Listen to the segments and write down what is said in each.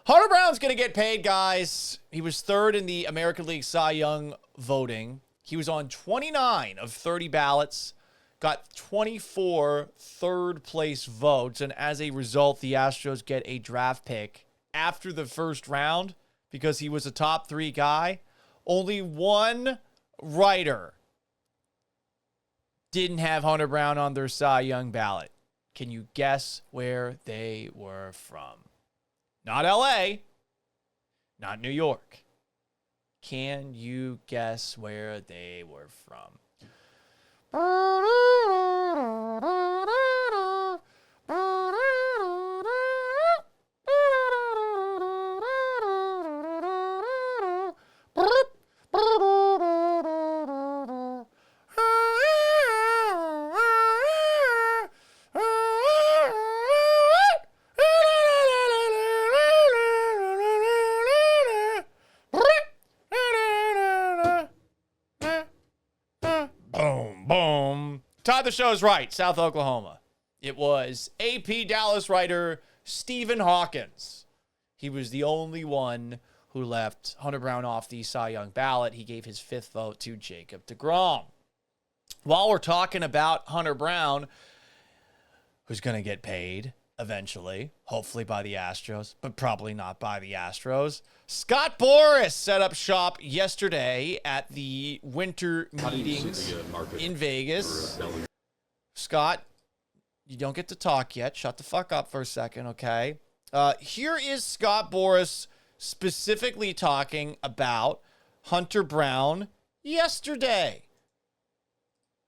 Hunter Brown's going to get paid, guys. He was third in the American League Cy Young voting. He was on 29 of 30 ballots, got 24 third-place votes, and as a result, the Astros get a draft pick after the first round because he was a top 3 guy. Only one writer didn't have Hunter Brown on their Cy Young ballot. Can you guess where they were from? Not LA, not New York. Can you guess where they were from? Todd, the show's right. South Oklahoma. It was AP Dallas writer Stephen Hawkins. He was the only one who left Hunter Brown off the Cy Young ballot. He gave his 5th vote to Jacob deGrom. While we're talking about Hunter Brown, who's going to get paid eventually, hopefully by the Astros, but probably not by the Astros, Scott Boras set up shop yesterday at the winter meetings in Vegas. Scott, you don't get to talk yet. Shut the fuck up for a second, okay? Here is Scott Boras specifically talking about Hunter Brown yesterday.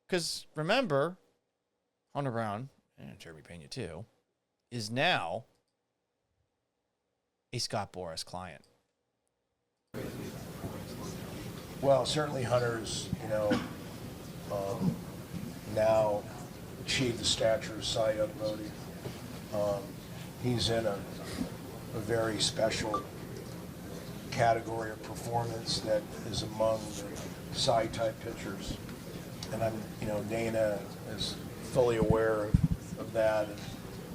Because remember, Hunter Brown, and Jeremy Pena too, is now a Scott Boras client. Well, certainly Hunter's, now achieved the stature of Cy Young voting. He's in a very special category of performance that is among the Cy-type pitchers. And Dana is fully aware of that.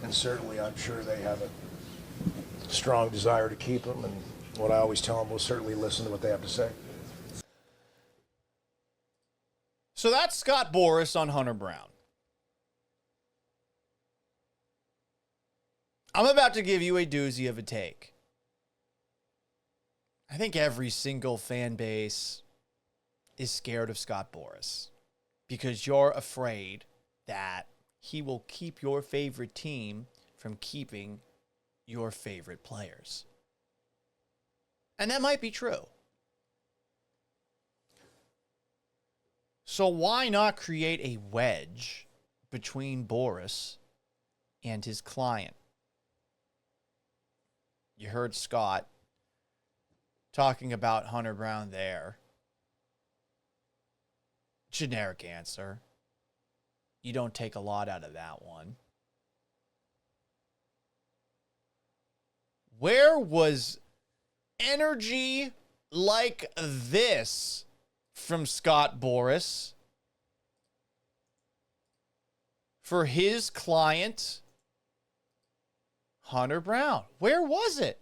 And certainly I'm sure they have a strong desire to keep him. And what I always tell them, we'll certainly listen to what they have to say. So that's Scott Boras on Hunter Brown. I'm about to give you a doozy of a take. I think every single fan base is scared of Scott Boras because you're afraid that he will keep your favorite team from keeping your favorite players. And that might be true. So why not create a wedge between Boras and his client? You heard Scott talking about Hunter Brown there. Generic answer. You don't take a lot out of that one. Where was energy like this from Scott Boras for his client, Hunter Brown? Where was it?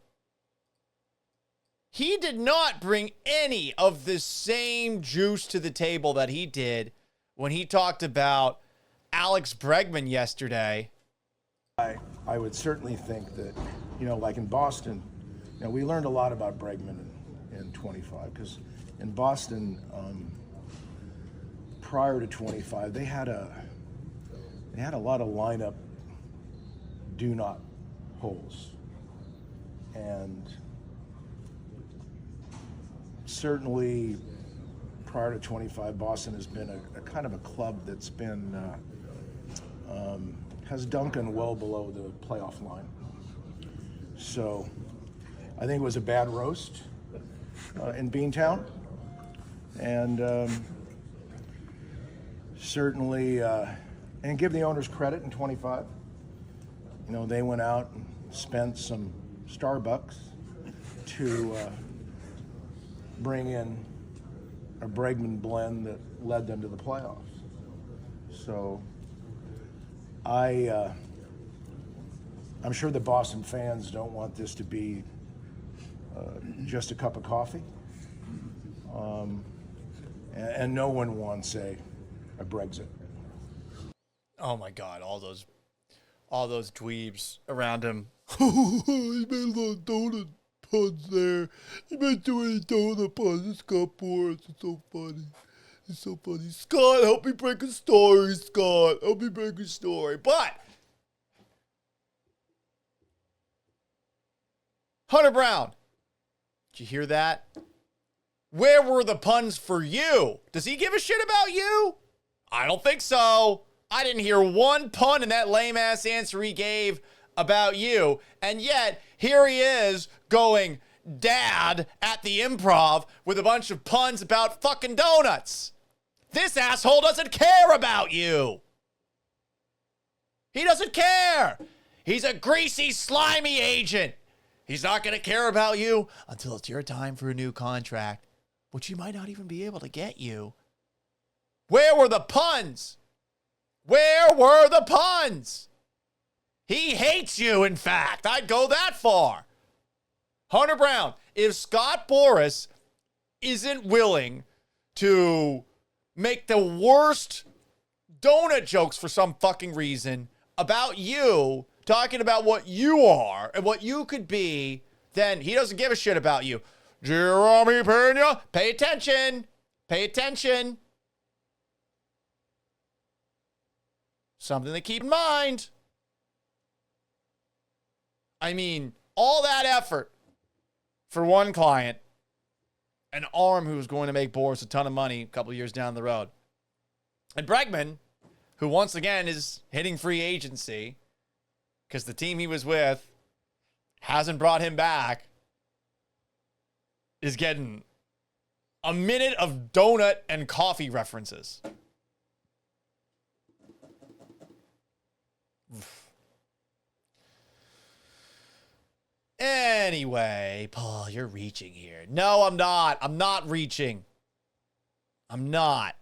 He did not bring any of the same juice to the table that he did when he talked about Alex Bregman yesterday. I would certainly think that, like in Boston, we learned a lot about Bregman in 25 because in Boston, prior to 25, they had a lot of lineup do not holes, and certainly prior to 25, Boston has been a kind of a club that's been has Duncan well below the playoff line. So I think it was a bad roast in Beantown, and certainly, and give the owners credit in 25. They went out and spent some Starbucks to bring in a Bregman blend that led them to the playoffs. So I'm sure the Boston fans don't want this to be just a cup of coffee. And no one wants a Brexit. Oh my God, all those dweebs around him. He made a lot of donut puns there. He made too many donut puns. It's Scott Boras. It's so funny. It's so funny. Scott, help me break a story, Scott. Help me break a story. But Hunter Brown, did you hear that? Where were the puns for you? Does he give a shit about you? I don't think so. I didn't hear one pun in that lame-ass answer he gave about you. And yet, here he is going dad at the Improv with a bunch of puns about fucking donuts. This asshole doesn't care about you. He doesn't care. He's a greasy, slimy agent. He's not going to care about you until it's your time for a new contract, which he might not even be able to get you. Where were the puns? Where were the puns? He hates you, in fact. I'd go that far. Hunter Brown, if Scott Boras isn't willing to make the worst donut jokes for some fucking reason about you, talking about what you are and what you could be, then he doesn't give a shit about you. Jeremy Pena, pay attention. Pay attention. Something to keep in mind. I mean, all that effort for one client, an arm who was going to make Boras a ton of money a couple years down the road. And Bregman, who once again is hitting free agency because the team he was with hasn't brought him back, is getting a minute of donut and coffee references. Anyway, Paul, you're reaching here. No, I'm not. I'm not reaching. I'm not.